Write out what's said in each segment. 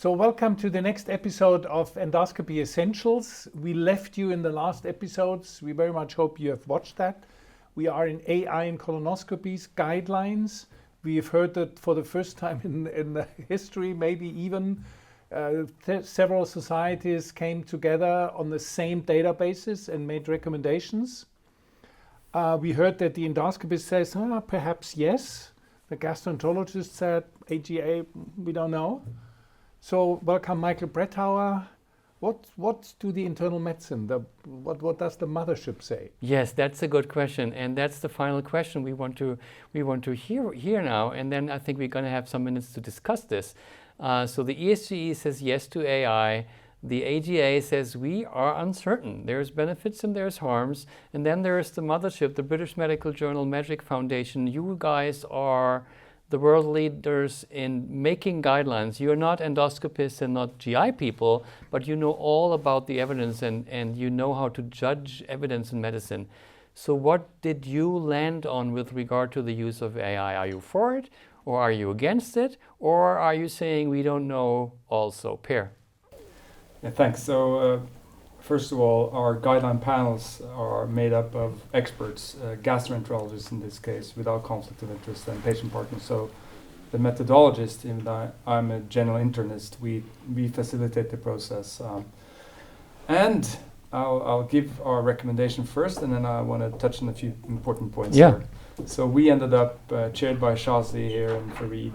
So welcome to the next episode of Endoscopy Essentials. We left you in the last episodes. We very much hope you have watched that. We are in AI in colonoscopies guidelines. We have heard that for the first time in the history, maybe even several societies came together on the same databases and made recommendations. We heard that the endoscopist says, perhaps yes. The gastroenterologist said, AGA, we don't know. So welcome, Michael Bretthauer. What do the internal medicine, what does the mothership say? Yes, that's a good question, and that's the final question we want to hear now. And then I think we're going to have some minutes to discuss this. So the ESGE says yes to AI. The AGA says we are uncertain. There's benefits and there's harms. And then there's the mothership, the British Medical Journal Magic Foundation. You guys are the world leaders in making guidelines. You're not endoscopists and not GI people, but you know all about the evidence and you know how to judge evidence in medicine. So what did you land on with regard to the use of AI? Are you for it, or are you against it, or are you saying we don't know also? Per? Yeah, thanks. So first of all, our guideline panels are made up of experts, gastroenterologists in this case, without conflict of interest, and patient partners. So the methodologist, even though I'm a general internist, we facilitate the process. And I'll give our recommendation first, and then I want to touch on a few important points here. So we ended up, chaired by Shazi here and Farid,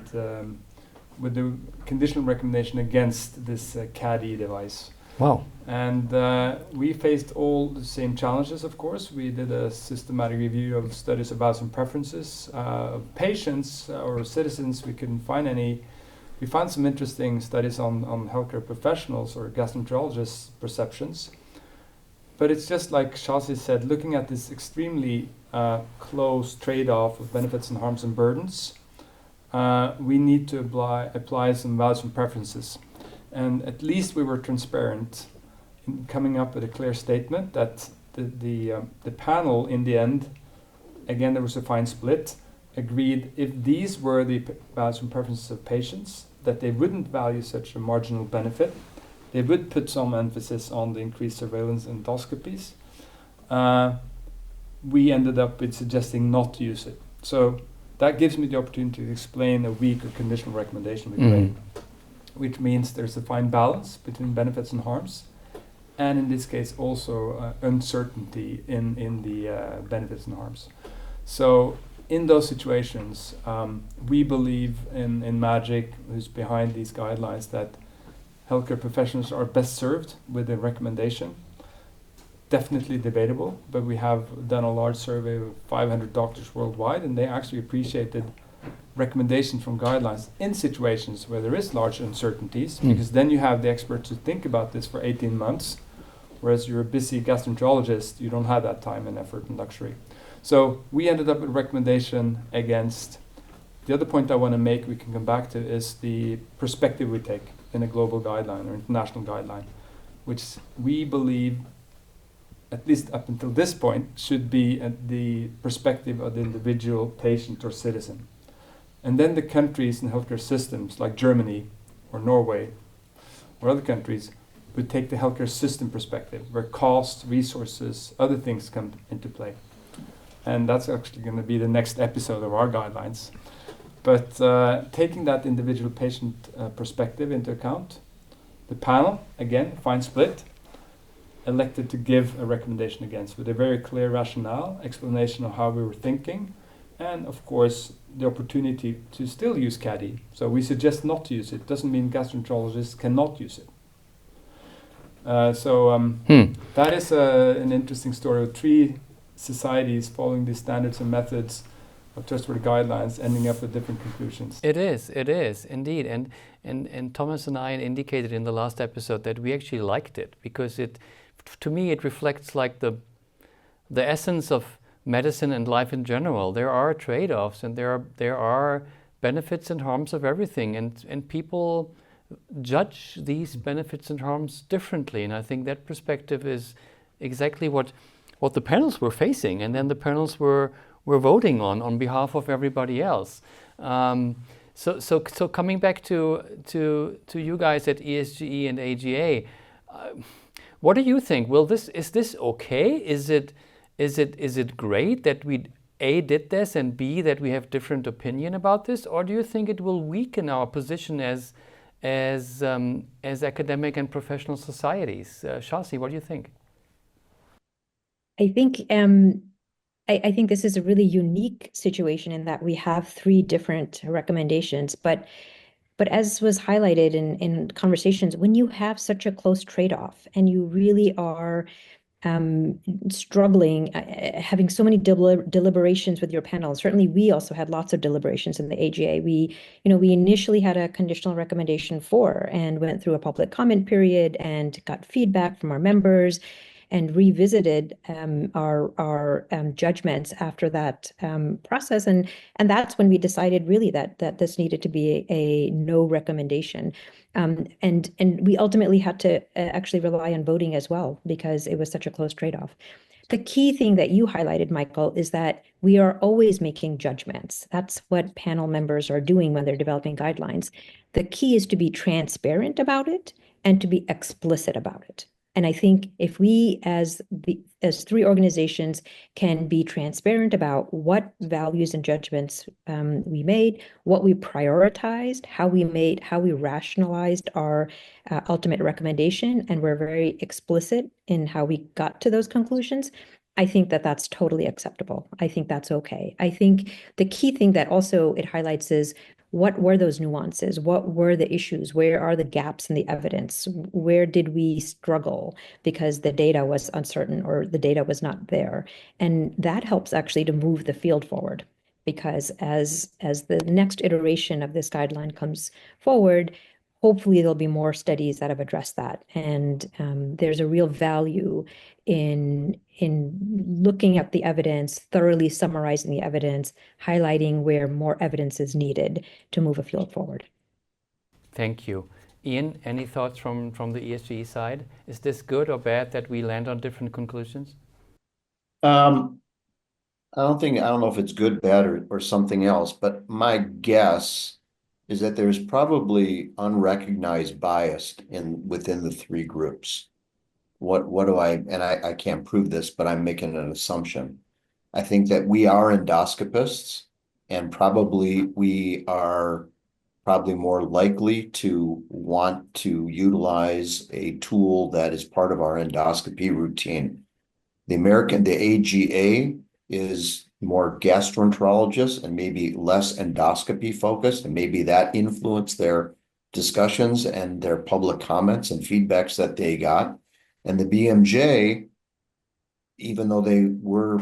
with the conditional recommendation against this CAD-E device. Wow. And we faced all the same challenges, of course. We did a systematic review of studies of values and preferences of patients or citizens. We couldn't find any. We found some interesting studies on healthcare professionals or gastroenterologists' perceptions. But it's just like Shazi said, looking at this extremely close trade-off of benefits and harms and burdens, we need to apply some values and preferences. And at least we were transparent in coming up with a clear statement that the panel in the end, again there was a fine split, agreed if these were the values and preferences of patients, that they wouldn't value such a marginal benefit. They would put some emphasis on the increased surveillance endoscopies. We ended up with suggesting not to use it. So that gives me the opportunity to explain a weak or conditional recommendation we made, which means there's a fine balance between benefits and harms, and in this case also uncertainty in the benefits and harms. So in those situations, we believe in Magic, who's behind these guidelines, that healthcare professionals are best served with a recommendation. Definitely debatable, but we have done a large survey of 500 doctors worldwide, and they actually appreciated recommendations from guidelines in situations where there is large uncertainties, because then you have the experts to think about this for 18 months, whereas you're a busy gastroenterologist, you don't have that time and effort and luxury. So we ended up with a recommendation against. The other point I want to make, we can come back to, is the perspective we take in a global guideline or international guideline, which we believe, at least up until this point, should be the perspective of the individual patient or citizen. And then the countries and healthcare systems like Germany or Norway or other countries would take the healthcare system perspective, where cost, resources, other things come into play. And that's actually going to be the next episode of our guidelines. But taking that individual patient perspective into account, the panel, again, fine split, elected to give a recommendation against, with a very clear rationale, explanation of how we were thinking, and of course the opportunity to still use CAD-E. So we suggest not to use it. Doesn't mean gastroenterologists cannot use it. That is an interesting story of 3 societies following these standards and methods of trustworthy guidelines, ending up with different conclusions. It is indeed, and Thomas and I indicated in the last episode that we actually liked it, because to me it reflects like the essence of medicine and life in general. There are trade-offs, and there are benefits and harms of everything, and people judge these benefits and harms differently, and I think that perspective is exactly what the panels were facing, and then the panels were voting on behalf of everybody else. So coming back to you guys at ESGE and AGA, what do you think? Is this okay? Is it great that we A, did this, and B, that we have different opinion about this, or do you think it will weaken our position as academic and professional societies? Shazi, what do you think? I think I think this is a really unique situation in that we have three different recommendations, but as was highlighted in conversations, when you have such a close trade-off and you really are struggling, having so many deliberations with your panel. Certainly, we also had lots of deliberations in the AGA. We initially had a conditional recommendation 4 and went through a public comment period and got feedback from our members and revisited our judgments after that process. And that's when we decided really that this needed to be a no recommendation. And we ultimately had to actually rely on voting as well because it was such a close trade-off. The key thing that you highlighted, Michael, is that we are always making judgments. That's what panel members are doing when they're developing guidelines. The key is to be transparent about it and to be explicit about it. And I think if we, as three organizations, can be transparent about what values and judgments we made, what we prioritized, how we rationalized our ultimate recommendation, and we're very explicit in how we got to those conclusions, I think that that's totally acceptable. I think that's okay. I think the key thing that also it highlights is what were those nuances? What were the issues? Where are the gaps in the evidence? Where did we struggle because the data was uncertain or the data was not there? And that helps actually to move the field forward, because as the next iteration of this guideline comes forward, hopefully there'll be more studies that have addressed that. And there's a real value in looking at the evidence, thoroughly summarizing the evidence, highlighting where more evidence is needed to move a field forward. Thank you. Ian, any thoughts from the ESGE side? Is this good or bad that we land on different conclusions? I don't know if it's good, bad, or something else, but my guess is that there's probably unrecognized bias within the three groups. I can't prove this, but I'm making an assumption. I think that we are endoscopists, and we are more likely to want to utilize a tool that is part of our endoscopy routine. The AGA is more gastroenterologist and maybe less endoscopy focused, and maybe that influenced their discussions and their public comments and feedbacks that they got. And the BMJ, even though they were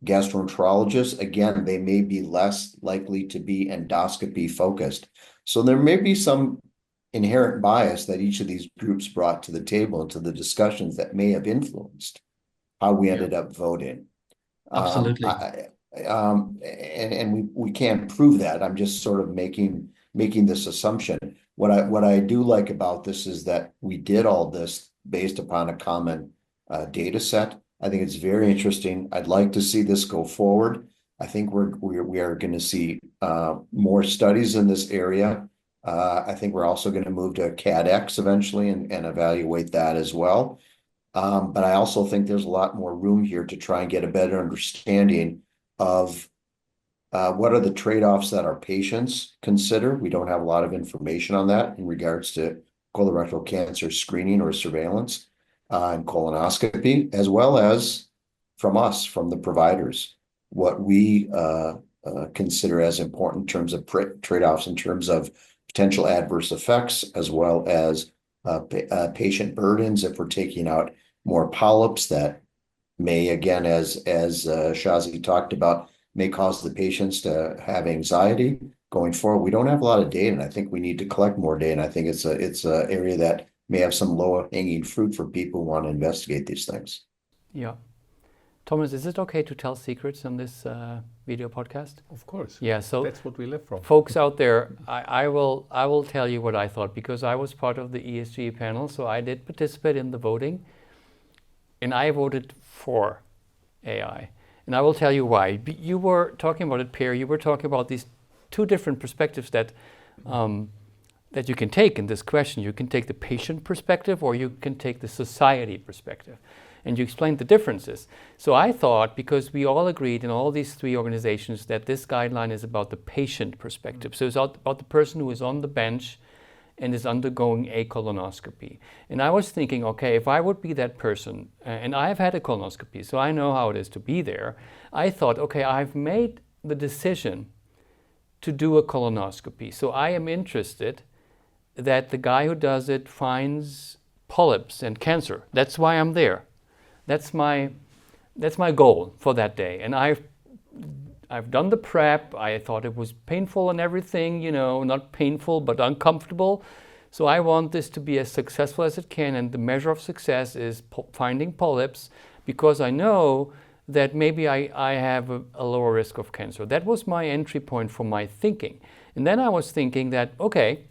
gastroenterologists, again, they may be less likely to be endoscopy focused. So there may be some inherent bias that each of these groups brought to the table and to the discussions that may have influenced how we ended up voting. Absolutely. And we can't prove that. I'm just sort of making this assumption. What I do like about this is that we did all this based upon a common data set. I think it's very interesting. I'd like to see this go forward. I think we are going to see more studies in this area. I think we're also going to move to CADX eventually and evaluate that as well. But I also think there's a lot more room here to try and get a better understanding of what are the trade-offs that our patients consider. We don't have a lot of information on that in regards to colorectal cancer screening or surveillance and colonoscopy, as well as from the providers, what we consider as important in terms of trade-offs, in terms of potential adverse effects, as well as patient burdens if we're taking out more polyps that may, again, as Shazi talked about, may cause the patients to have anxiety going forward. We don't have a lot of data, and I think we need to collect more data. And I think it's an area that may have some low-hanging fruit for people who want to investigate these things. Yeah. Thomas, is it okay to tell secrets on this video podcast? Of course. Yeah, so that's what we live from. Folks out there, I will tell you what I thought, because I was part of the ESG panel, so I did participate in the voting, and I voted for AI. And I will tell you why. You were talking about it, Per. You were talking about these two different perspectives that that you can take in this question. You can take the patient perspective, or you can take the society perspective. And you explained the differences. So I thought, because we all agreed in all these three organizations that this guideline is about the patient perspective. So it's about the person who is on the bench and is undergoing a colonoscopy. And I was thinking, okay, if I would be that person, and I've had a colonoscopy, so I know how it is to be there, I thought, okay, I've made the decision to do a colonoscopy. So I am interested that the guy who does it finds polyps and cancer. That's why I'm there. That's my goal for that day. And I've done the prep. I thought it was painful and everything, not painful, but uncomfortable. So I want this to be as successful as it can. And the measure of success is finding polyps, because I know that maybe I have a lower risk of cancer. That was my entry point for my thinking. And then I was thinking that, okay,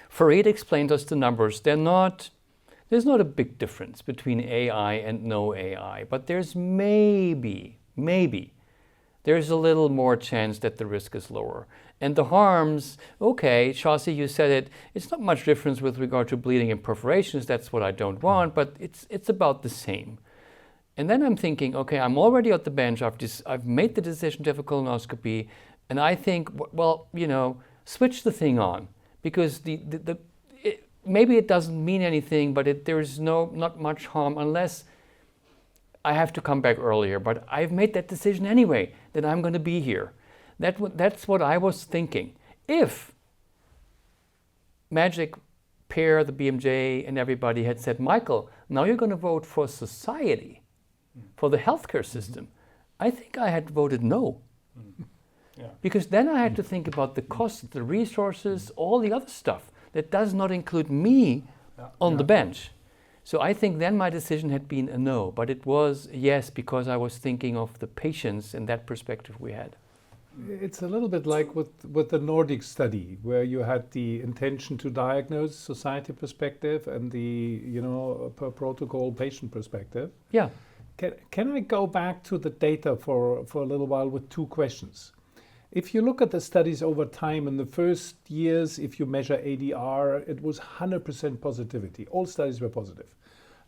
Farid explained us the numbers. There's not a big difference between AI and no AI, but there's maybe, there's a little more chance that the risk is lower. And the harms, okay, Shazi, you said it's not much difference with regard to bleeding and perforations. That's what I don't want, but it's about the same. And then I'm thinking, okay, I'm already at the bench. I've made the decision to have a colonoscopy, and I think, well, switch the thing on, because maybe it doesn't mean anything, but there's not much harm unless I have to come back earlier. But I've made that decision anyway, that I'm going to be here. That's what I was thinking. If Magic, Pear, the BMJ, and everybody had said, Michael, now you're going to vote for society, for the healthcare system, I think I had voted no. Yeah. Because then I had to think about the cost, the resources, all the other stuff. That does not include me on the bench. So I think then my decision had been a no, but it was yes, because I was thinking of the patients and that perspective we had. It's a little bit like with the Nordic study, where you had the intention to diagnose society perspective and the per protocol patient perspective. Yeah. Can I go back to the data for a little while with two questions? If you look at the studies over time, in the first years, if you measure ADR, it was 100% positivity. All studies were positive.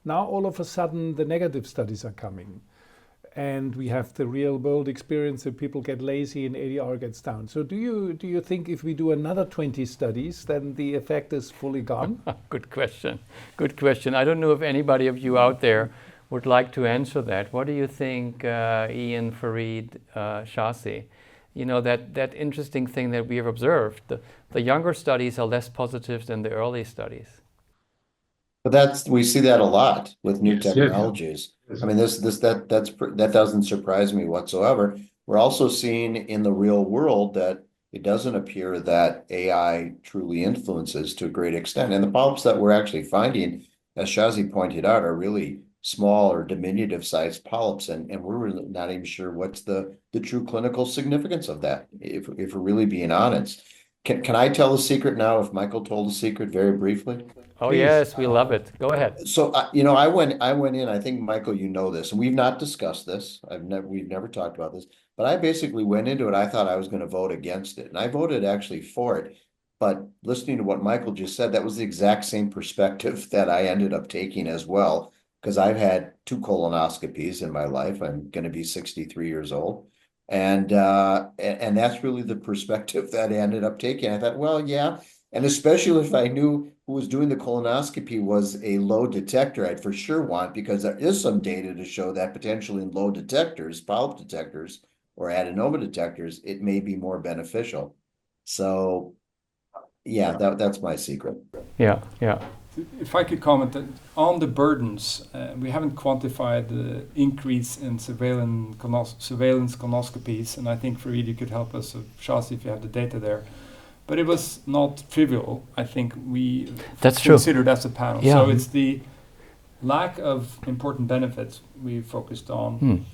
Now, all of a sudden, the negative studies are coming. And we have the real world experience that people get lazy and ADR gets down. So do you think if we do another 20 studies, then the effect is fully gone? Good question. Good question. I don't know if anybody of you out there would like to answer that. What do you think, Ian, Farid, Shazi? That interesting thing that we have observed. The younger studies are less positive than the early studies. But we see that a lot with new technologies. Yes. I mean, that doesn't surprise me whatsoever. We're also seeing in the real world that it doesn't appear that AI truly influences to a great extent. And the polyps that we're actually finding, as Shazi pointed out, are really small or diminutive sized polyps, and we're really not even sure what's the true clinical significance of that, if we're really being honest. Can I tell the secret now, if Michael told the secret very briefly? Oh, please. Yes, we love it. Go ahead. So I went in, I think, Michael, you know this, and we've not discussed this. We've never talked about this, but I basically went into it. I thought I was going to vote against it, and I voted actually for it. But listening to what Michael just said, that was the exact same perspective that I ended up taking as well. Because I've had 2 colonoscopies in my life. I'm going to be 63 years old. And that's really the perspective that I ended up taking. I thought, well, yeah. And especially if I knew who was doing the colonoscopy was a low detector, I'd for sure want, because there is some data to show that potentially in low detectors, polyp detectors or adenoma detectors, it may be more beneficial. So yeah, that's my secret. Yeah. If I could comment on the burdens, we haven't quantified the increase in surveillance colonoscopies, and I think Farid, you could help us, Shazi, if you have the data there. But it was not trivial, I think we considered as a panel. Yeah. So it's the lack of important benefits we focused on,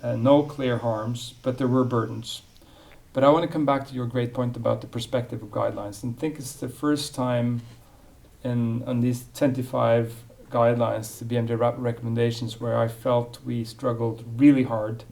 no clear harms, but there were burdens. But I want to come back to your great point about the perspective of guidelines, and I think it's the first time on these 25 guidelines, the BMJ recommendations, where I felt we struggled really hard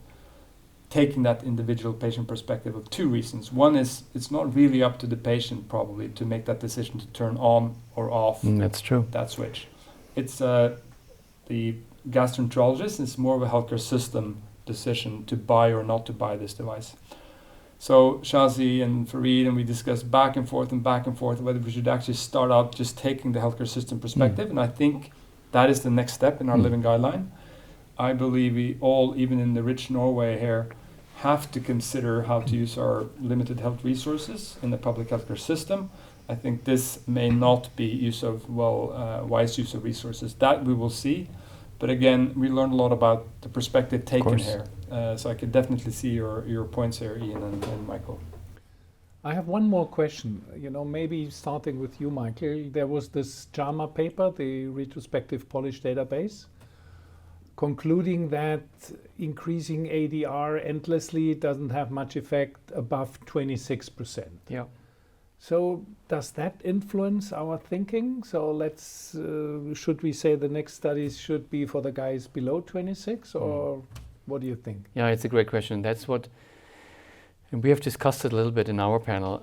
taking that individual patient perspective of two reasons. One is it's not really up to the patient probably to make that decision to turn on or off That's true. that switch. It's the gastroenterologist. It's more of a healthcare system decision to buy or not to buy this device. So Shazi and Farid and we discussed back and forth whether we should actually start out just taking the healthcare system perspective. And I think that is the next step in our living guideline. I believe we all, even in the rich Norway here, have to consider how to use our limited health resources in the public healthcare system. I think this may not be wise use of resources. That we will see. But again, we learned a lot about the perspective taken here. So I could definitely see your points here, Ian and Michael. I have one more question. Maybe starting with you, Michael. There was this JAMA paper, the retrospective Polish database, concluding that increasing ADR endlessly doesn't have much effect above 26%. Yeah. So does that influence our thinking? So should we say the next studies should be for the guys below 26, or what do you think? Yeah, it's a great question. That's what, and we have discussed it a little bit in our panel.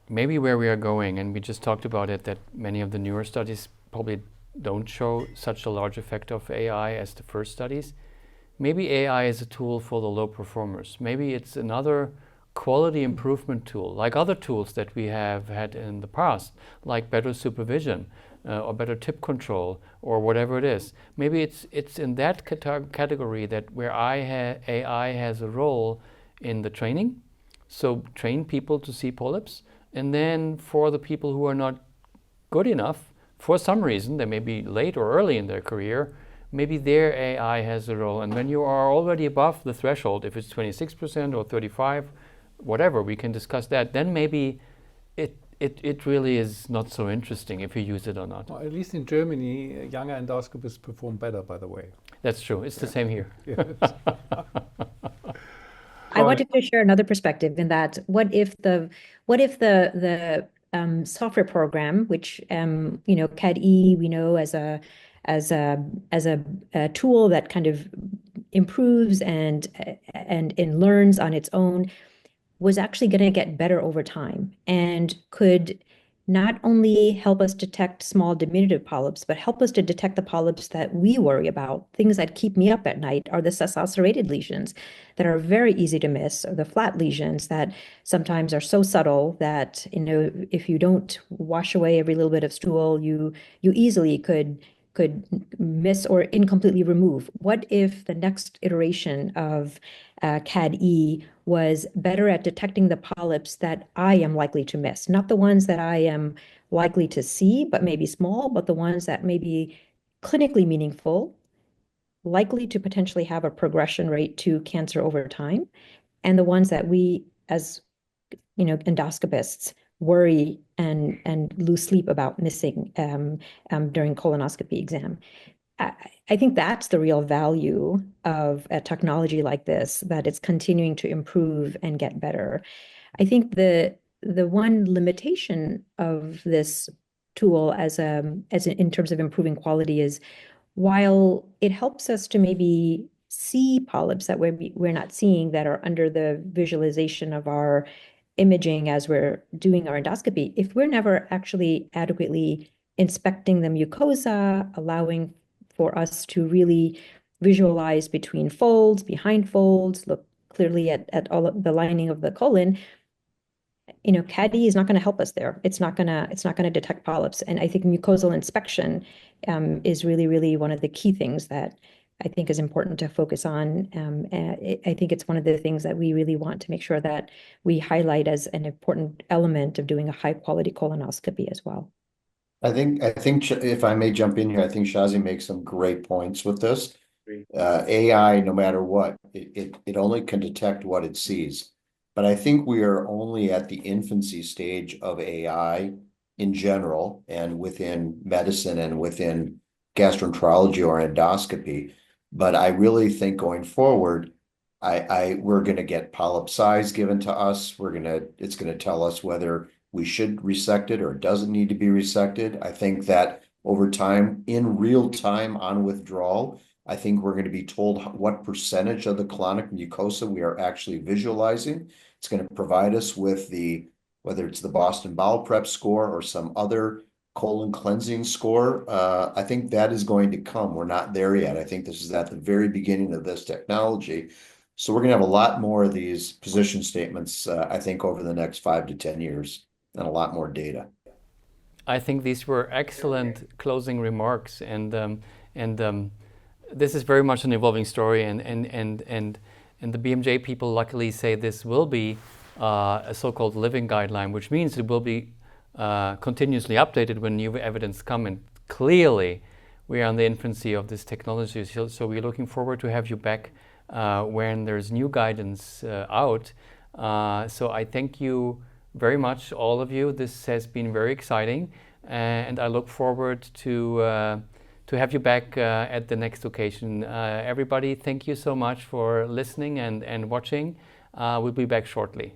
Maybe where we are going, and we just talked about it, that many of the newer studies probably don't show such a large effect of AI as the first studies. Maybe AI is a tool for the low performers. Maybe it's another quality improvement tool, like other tools that we have had in the past, like better supervision or better tip control or whatever it is. Maybe it's in that category that where AI has a role in the training. So train people to see polyps, and then for the people who are not good enough, for some reason, they may be late or early in their career, maybe their AI has a role. And when you are already above the threshold, if it's 26% or 35%, whatever, we can discuss that, then maybe it really is not so interesting if you use it or not. Well, at least in Germany, younger endoscopists perform better, by the way. That's true. It's the same here. Yes. I wanted to share another perspective in that what if the software program, which CAD-E we know as a tool that kind of improves and learns on its own, was actually going to get better over time and could not only help us detect small diminutive polyps, but help us to detect the polyps that we worry about. Things that keep me up at night are the sessile lesions that are very easy to miss, or the flat lesions that sometimes are so subtle that, if you don't wash away every little bit of stool, you easily could miss or incompletely remove. What if the next iteration of CAD-E was better at detecting the polyps that I am likely to miss, not the ones that I am likely to see, but maybe small, but the ones that may be clinically meaningful, likely to potentially have a progression rate to cancer over time, and the ones that we, as endoscopists, worry and lose sleep about missing during colonoscopy exam. I think that's the real value of a technology like this, that it's continuing to improve and get better. I think the one limitation of this tool in terms of improving quality is, while it helps us to maybe see polyps that we're not seeing, that are under the visualization of our imaging as we're doing our endoscopy, if we're never actually adequately inspecting the mucosa, allowing for us to really visualize between folds, behind folds, look clearly at all of the lining of the colon, CAD-E is not going to help us there. It's not going to detect polyps. And I think mucosal inspection is really, really one of the key things that I think is important to focus on. I think it's one of the things that we really want to make sure that we highlight as an important element of doing a high quality colonoscopy as well. I think if I may jump in here, I think Shazi makes some great points with this. AI, no matter what, it only can detect what it sees. But I think we are only at the infancy stage of AI in general, and within medicine and within gastroenterology or endoscopy. But I really think going forward, we're going to get polyp size given to us. It's going to tell us whether we should resect it or it doesn't need to be resected. I think that over time, in real time on withdrawal, I think we're going to be told what percentage of the colonic mucosa we are actually visualizing. It's going to provide us with whether it's the Boston Bowel Prep score or some other colon cleansing score. I think that is going to come. We're not there yet. I think this is at the very beginning of this technology. So we're going to have a lot more of these position statements, I think, over the next 5 to 10 years, and a lot more data. I think these were excellent closing remarks, and this is very much an evolving story, and the BMJ people luckily say this will be a so-called living guideline, which means it will be continuously updated when new evidence comes. And clearly, we are in the infancy of this technology, so we're looking forward to have you back when there's new guidance out. So I thank you very much, all of you. This has been very exciting, and I look forward to have you back at the next occasion. Everybody, thank you so much for listening and watching. We'll be back shortly.